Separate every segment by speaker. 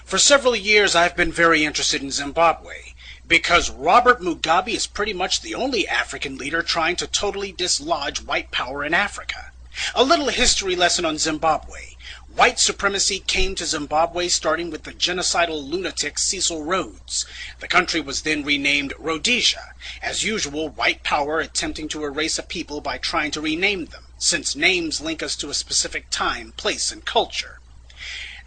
Speaker 1: For several years I've been very interested in Zimbabwe, because Robert Mugabe is pretty much the only African leader trying to totally dislodge white power in Africa. A little history lesson on Zimbabwe. White supremacy came to Zimbabwe starting with the genocidal lunatic Cecil Rhodes. The country was then renamed Rhodesia. As usual, white power attempting to erase a people by trying to rename them, since names link us to a specific time, place, and culture.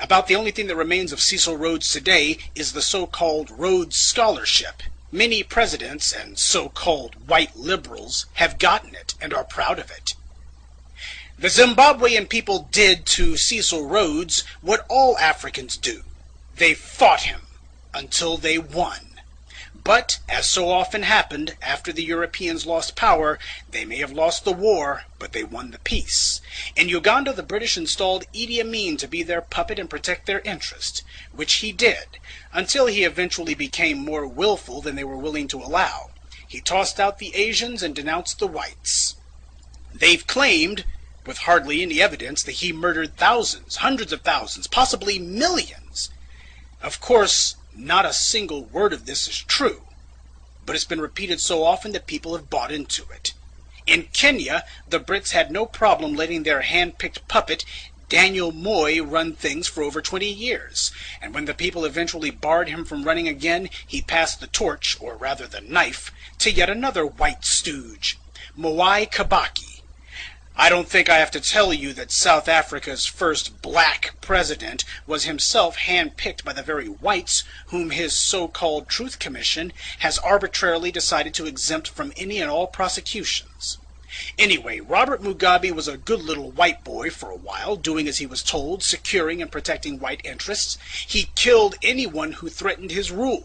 Speaker 1: About the only thing that remains of Cecil Rhodes today is the so-called Rhodes Scholarship. Many presidents and so-called white liberals have gotten it and are proud of it. The Zimbabwean people did to Cecil Rhodes what all Africans do. They fought him until they won. But, as so often happened, after the Europeans lost power, they may have lost the war, but they won the peace. In Uganda, the British installed Idi Amin to be their puppet and protect their interest, which he did, until he eventually became more willful than they were willing to allow. He tossed out the Asians and denounced the whites. They've claimed, with hardly any evidence, that he murdered thousands, hundreds of thousands, possibly millions. Of course, not a single word of this is true, but it's been repeated so often that people have bought into it. In Kenya, the Brits had no problem letting their hand-picked puppet, Daniel Moi, run things for over 20 years, and when the people eventually barred him from running again, he passed the torch, or rather the knife, to yet another white stooge, Mwai Kibaki. I don't think I have to tell you that South Africa's first black president was himself hand-picked by the very whites whom his so-called Truth Commission has arbitrarily decided to exempt from any and all prosecutions. Anyway, Robert Mugabe was a good little white boy for a while, doing as he was told, securing and protecting white interests. He killed anyone who threatened his rule,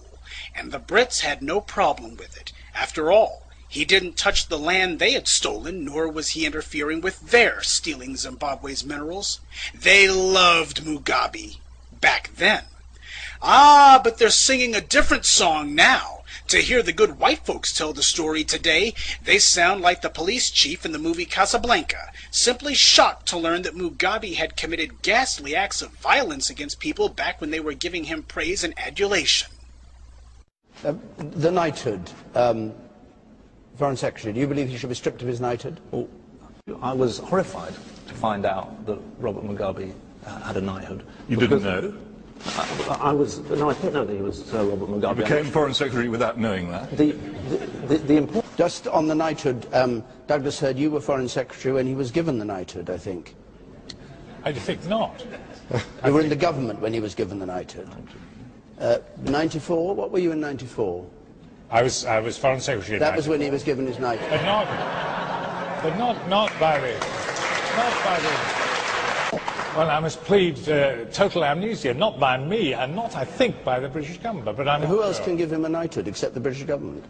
Speaker 1: and the Brits had no problem with it. After all, he didn't touch the land they had stolen, nor was he interfering with their stealing Zimbabwe's minerals. They loved Mugabe back then. Ah, but they're singing a different song now. To hear the good white folks tell the story today, they sound like the police chief in the movie Casablanca, simply shocked to learn that Mugabe had committed ghastly acts of violence against people back when they were giving him praise and adulation.
Speaker 2: The knighthood. Foreign Secretary, do you believe he should be stripped of his knighthood?
Speaker 3: Well, I was horrified to find out that Robert Mugabe had a knighthood.
Speaker 4: You didn't know?
Speaker 3: I didn't know that he was Sir Robert Mugabe.
Speaker 4: You became Foreign Secretary without knowing that?
Speaker 2: Just on the knighthood, Douglas heard you were Foreign Secretary when he was given the knighthood, I think.
Speaker 5: I think not.
Speaker 2: You were in the government when he was given the knighthood. 94? What were you in 94?
Speaker 5: I was Foreign Secretary.
Speaker 2: That was when he was given his knighthood.
Speaker 5: But not by the. Well, I must plead total amnesia, not by me, and not, I think, by the British government. But I'm.
Speaker 2: Who else can give him a knighthood except the British government?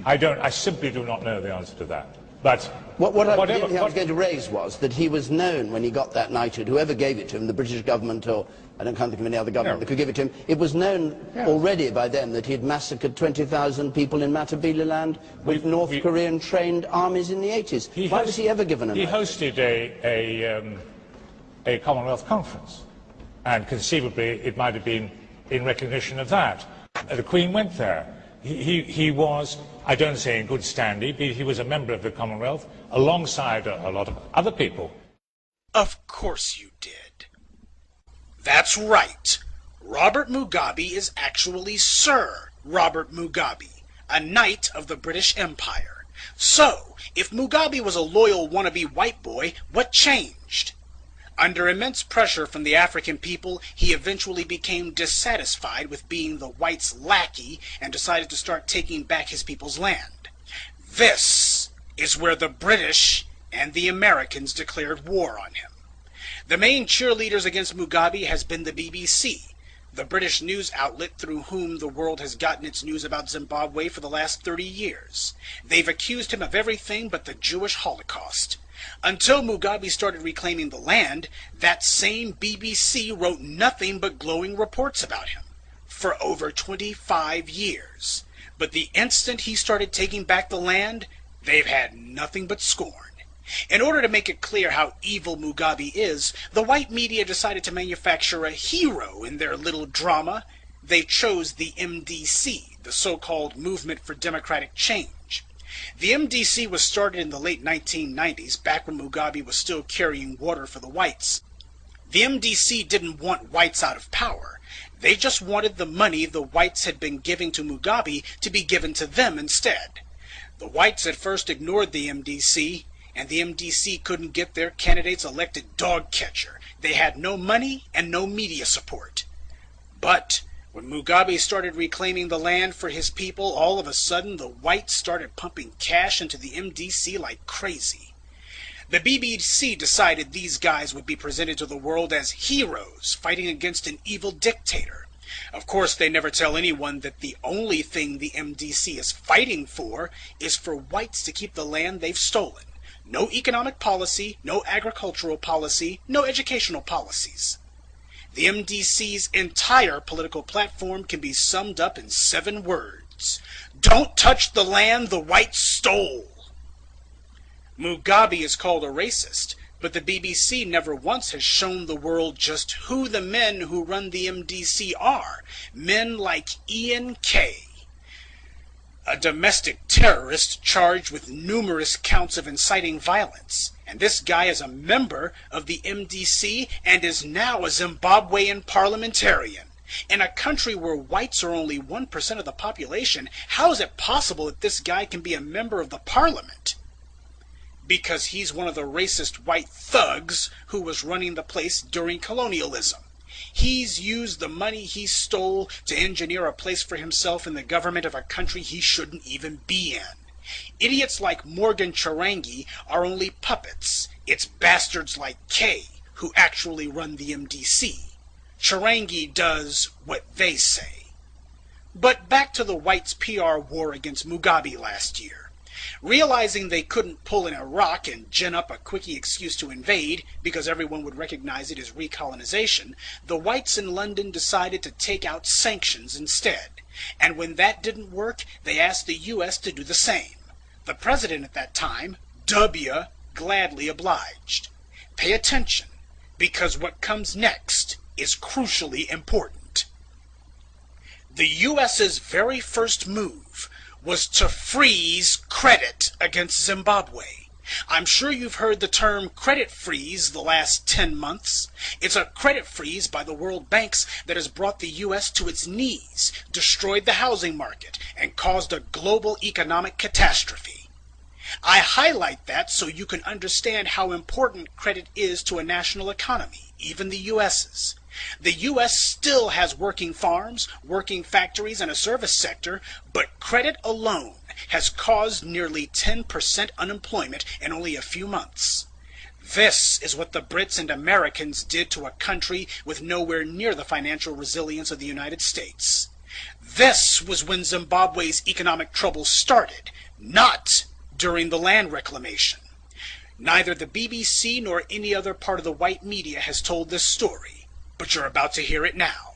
Speaker 5: I simply do not know the answer to that. But
Speaker 2: what I was going to raise was that he was known when he got that knighthood, whoever gave it to him, the British government or I can't think of any other government that could give it to him. It was known already by then that he had massacred 20,000 people in Matabeleland with North Korean trained armies in the 80s. Why was he ever given a knighthood?
Speaker 5: He hosted a Commonwealth conference, and conceivably it might have been in recognition of that. The Queen went there. He was, I don't say in good standing, but he was a member of the Commonwealth alongside a lot of other people.
Speaker 1: Of course you did. That's right. Robert Mugabe is actually Sir Robert Mugabe, a knight of the British Empire. So, if Mugabe was a loyal wannabe white boy, what changed? Under immense pressure from the African people, he eventually became dissatisfied with being the whites' lackey and decided to start taking back his people's land. This is where the British and the Americans declared war on him. The main cheerleaders against Mugabe has been the BBC, the British news outlet through whom the world has gotten its news about Zimbabwe for the last 30 years. They've accused him of everything but the Jewish Holocaust. Until Mugabe started reclaiming the land, that same BBC wrote nothing but glowing reports about him for over 25 years. But the instant he started taking back the land, they've had nothing but scorn. In order to make it clear how evil Mugabe is, the white media decided to manufacture a hero in their little drama. They chose the MDC, the so-called Movement for Democratic Change. The MDC was started in the late 1990s, back when Mugabe was still carrying water for the whites. The MDC didn't want whites out of power. They just wanted the money the whites had been giving to Mugabe to be given to them instead. The whites at first ignored the MDC, and the MDC couldn't get their candidates elected dog catcher. They had no money and no media support. But when Mugabe started reclaiming the land for his people, all of a sudden the whites started pumping cash into the MDC like crazy. The BBC decided these guys would be presented to the world as heroes fighting against an evil dictator. Of course, they never tell anyone that the only thing the MDC is fighting for is for whites to keep the land they've stolen. No economic policy, no agricultural policy, no educational policies. The MDC's entire political platform can be summed up in 7 words. Don't touch the land the whites stole. Mugabe is called a racist, but the BBC never once has shown the world just who the men who run the MDC are. Men like Ian Kay, a domestic terrorist charged with numerous counts of inciting violence. And this guy is a member of the MDC and is now a Zimbabwean parliamentarian. In a country where whites are only 1% of the population, how is it possible that this guy can be a member of the parliament? Because he's one of the racist white thugs who was running the place during colonialism. He's used the money he stole to engineer a place for himself in the government of a country he shouldn't even be in. Idiots like Morgan Chirangi are only puppets. It's bastards like Kay who actually run the MDC. Chirangi does what they say. But back to the whites' PR war against Mugabe last year. Realizing they couldn't pull in Iraq and gin up a quickie excuse to invade because everyone would recognize it as recolonization, the whites in London decided to take out sanctions instead. And when that didn't work, they asked the US to do the same. The president at that time, W, gladly obliged. Pay attention, because what comes next is crucially important. The US's very first move was to freeze credit against Zimbabwe. I'm sure you've heard the term credit freeze the last 10 months. It's a credit freeze by the World Banks that has brought the U.S. to its knees, destroyed the housing market, and caused a global economic catastrophe. I highlight that so you can understand how important credit is to a national economy, even the U.S.'s. The U.S. still has working farms, working factories, and a service sector, but credit alone has caused nearly 10% unemployment in only a few months. This is what the Brits and Americans did to a country with nowhere near the financial resilience of the United States. This was when Zimbabwe's economic troubles started, not during the land reclamation. Neither the BBC nor any other part of the white media has told this story, but you're about to hear it now.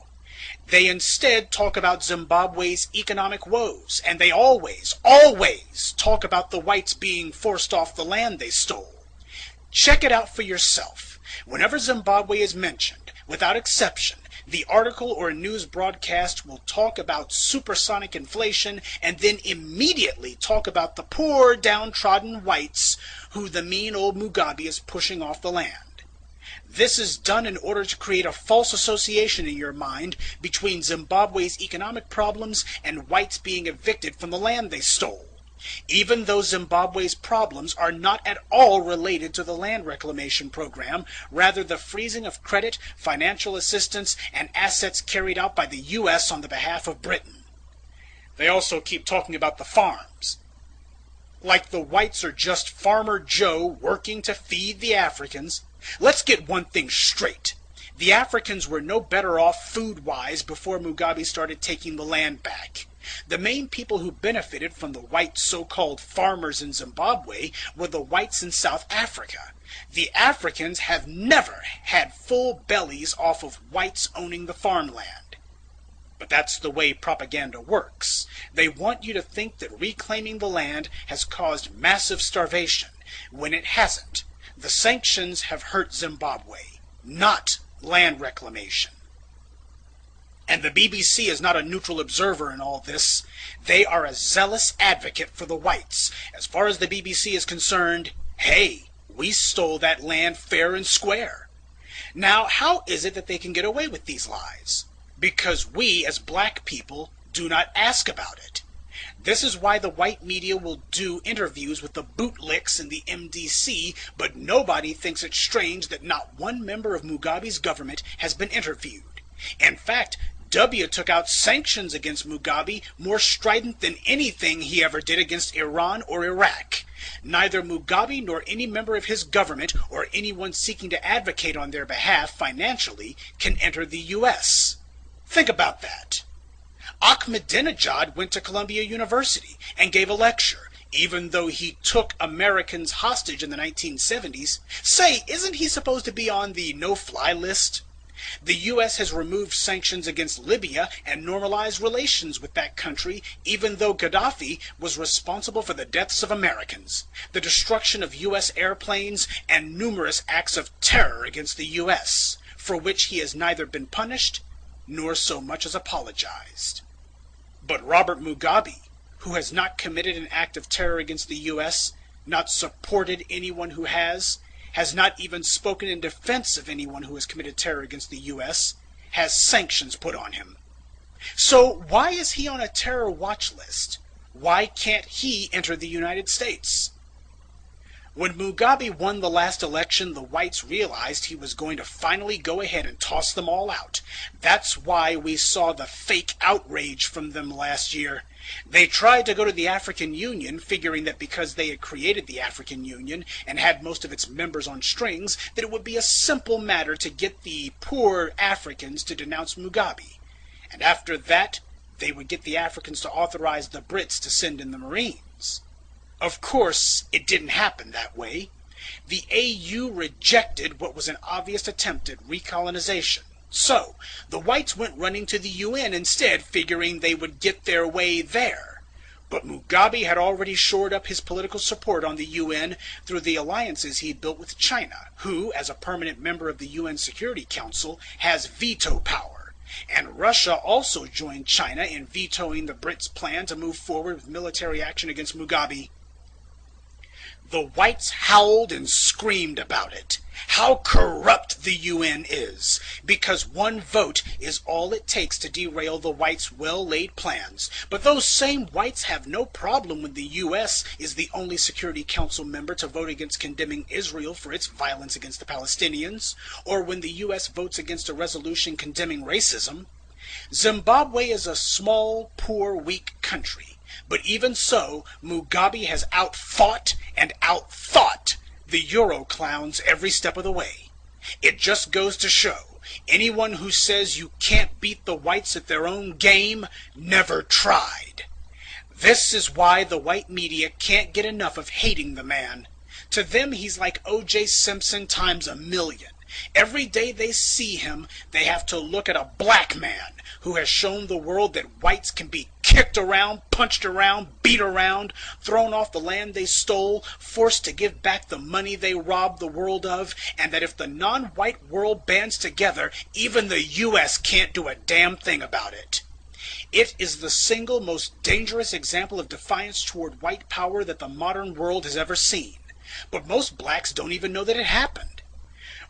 Speaker 1: They instead talk about Zimbabwe's economic woes, and they always talk about the whites being forced off the land they stole. Check it out for yourself. Whenever Zimbabwe is mentioned, without exception, the article or news broadcast will talk about supersonic inflation and then immediately talk about the poor downtrodden whites who the mean old Mugabe is pushing off the land. This is done in order to create a false association in your mind between Zimbabwe's economic problems and whites being evicted from the land they stole, even though Zimbabwe's problems are not at all related to the land reclamation program, rather the freezing of credit, financial assistance, and assets carried out by the U.S. on the behalf of Britain. They also keep talking about the farms, like the whites are just Farmer Joe working to feed the Africans. Let's get one thing straight. The Africans were no better off food-wise before Mugabe started taking the land back. The main people who benefited from the white so-called farmers in Zimbabwe were the whites in South Africa. The Africans have never had full bellies off of whites owning the farmland. But that's the way propaganda works. They want you to think that reclaiming the land has caused massive starvation, when it hasn't. The sanctions have hurt Zimbabwe, not land reclamation. And the BBC is not a neutral observer in all this. They are a zealous advocate for the whites. As far as the BBC is concerned, hey, we stole that land fair and square. Now, how is it that they can get away with these lies? Because we, as black people, do not ask about it. This is why the white media will do interviews with the bootlicks in the MDC, but nobody thinks it strange that not one member of Mugabe's government has been interviewed. In fact, W took out sanctions against Mugabe more strident than anything he ever did against Iran or Iraq. Neither Mugabe nor any member of his government or anyone seeking to advocate on their behalf financially can enter the U.S. Think about that. Ahmadinejad went to Columbia University and gave a lecture, even though he took Americans hostage in the 1970s. Say, isn't he supposed to be on the no-fly list? The U.S. has removed sanctions against Libya and normalized relations with that country, even though Gaddafi was responsible for the deaths of Americans, the destruction of U.S. airplanes, and numerous acts of terror against the U.S., for which he has neither been punished nor so much as apologized. But Robert Mugabe, who has not committed an act of terror against the U.S., not supported anyone who has not even spoken in defense of anyone who has committed terror against the U.S., has sanctions put on him. So why is he on a terror watch list? Why can't he enter the United States? When Mugabe won the last election, the whites realized he was going to finally go ahead and toss them all out. That's why we saw the fake outrage from them last year. They tried to go to the African Union, figuring that because they had created the African Union and had most of its members on strings, that it would be a simple matter to get the poor Africans to denounce Mugabe. And after that, they would get the Africans to authorize the Brits to send in the Marines. Of course, it didn't happen that way. The AU rejected what was an obvious attempt at recolonization. So, the whites went running to the UN instead, figuring they would get their way there. But Mugabe had already shored up his political support on the UN through the alliances he built with China, who, as a permanent member of the UN Security Council, has veto power. And Russia also joined China in vetoing the Brits' plan to move forward with military action against Mugabe. The whites howled and screamed about it. How corrupt the UN is, because one vote is all it takes to derail the whites' well-laid plans. But those same whites have no problem when the US is the only Security Council member to vote against condemning Israel for its violence against the Palestinians, or when the US votes against a resolution condemning racism. Zimbabwe is a small, poor, weak country. But even so, Mugabe has outfought and outthought the Euro clowns every step of the way. It just goes to show, anyone who says you can't beat the whites at their own game never tried. This is why the white media can't get enough of hating the man. To them, he's like O.J. Simpson times a million. Every day they see him, they have to look at a black man who has shown the world that whites can be kicked around, punched around, beat around, thrown off the land they stole, forced to give back the money they robbed the world of, and that if the non-white world bands together, even the U.S. can't do a damn thing about it. It is the single most dangerous example of defiance toward white power that the modern world has ever seen. But most blacks don't even know that it happened.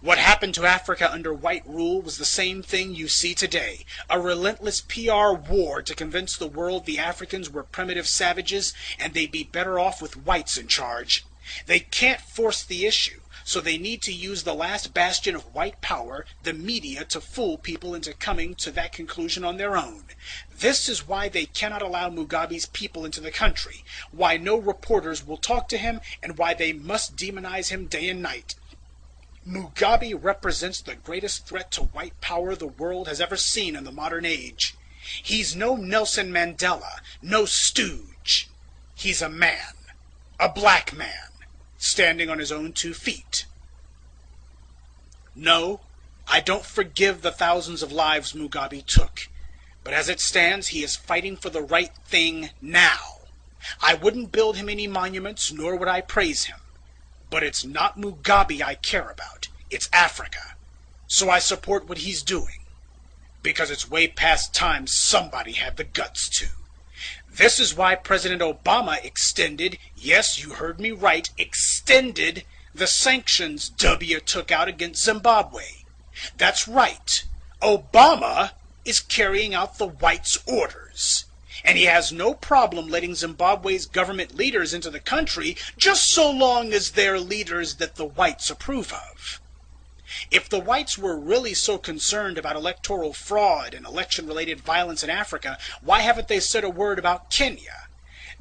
Speaker 1: What happened to Africa under white rule was the same thing you see today, a relentless PR war to convince the world the Africans were primitive savages and they'd be better off with whites in charge. They can't force the issue, so they need to use the last bastion of white power, the media, to fool people into coming to that conclusion on their own. This is why they cannot allow Mugabe's people into the country, why no reporters will talk to him, and why they must demonize him day and night. Mugabe represents the greatest threat to white power the world has ever seen in the modern age. He's no Nelson Mandela, no stooge. He's a man, a black man, standing on his own 2 feet. No, I don't forgive the thousands of lives Mugabe took, but as it stands, he is fighting for the right thing now. I wouldn't build him any monuments, nor would I praise him. But it's not Mugabe I care about. It's Africa. So I support what he's doing. Because it's way past time somebody had the guts to. This is why President Obama extended, yes, you heard me right, extended the sanctions W took out against Zimbabwe. That's right. Obama is carrying out the whites' orders. And he has no problem letting Zimbabwe's government leaders into the country just so long as they're leaders that the whites approve of. If the whites were really so concerned about electoral fraud and election-related violence in Africa, why haven't they said a word about Kenya?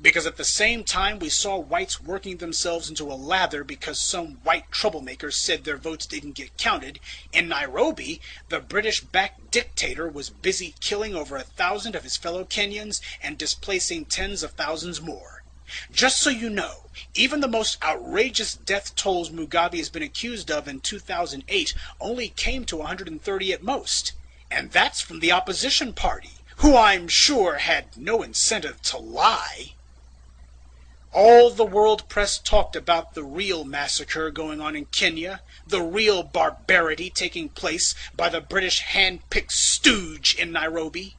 Speaker 1: Because at the same time we saw whites working themselves into a lather because some white troublemakers said their votes didn't get counted, in Nairobi, the British-backed dictator was busy killing over 1,000 of his fellow Kenyans and displacing tens of thousands more. Just so you know, even the most outrageous death tolls Mugabe has been accused of in 2008 only came to 130 at most. And that's from the opposition party, who I'm sure had no incentive to lie. All the world press talked about the real massacre going on in Kenya, the real barbarity taking place by the British hand-picked stooge in Nairobi.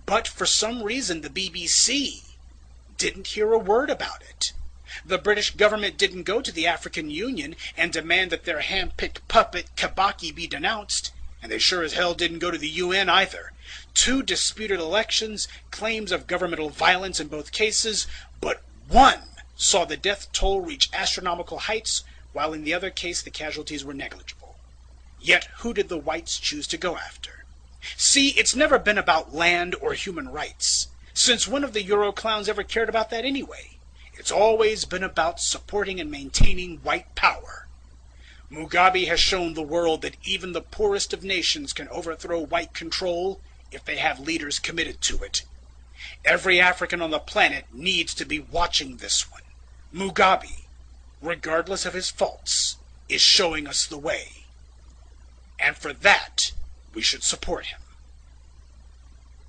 Speaker 1: But for some reason the BBC didn't hear a word about it. The British government didn't go to the African Union and demand that their hand-picked puppet Kibaki be denounced, and they sure as hell didn't go to the UN either. 2 disputed elections, claims of governmental violence in both cases, but one saw the death toll reach astronomical heights, while in the other case the casualties were negligible. Yet who did the whites choose to go after? See, it's never been about land or human rights. Since when have the Euroclowns ever cared about that anyway? It's always been about supporting and maintaining white power. Mugabe has shown the world that even the poorest of nations can overthrow white control if they have leaders committed to it. Every African on the planet needs to be watching this one. Mugabe, regardless of his faults, is showing us the way. And for that, we should support him.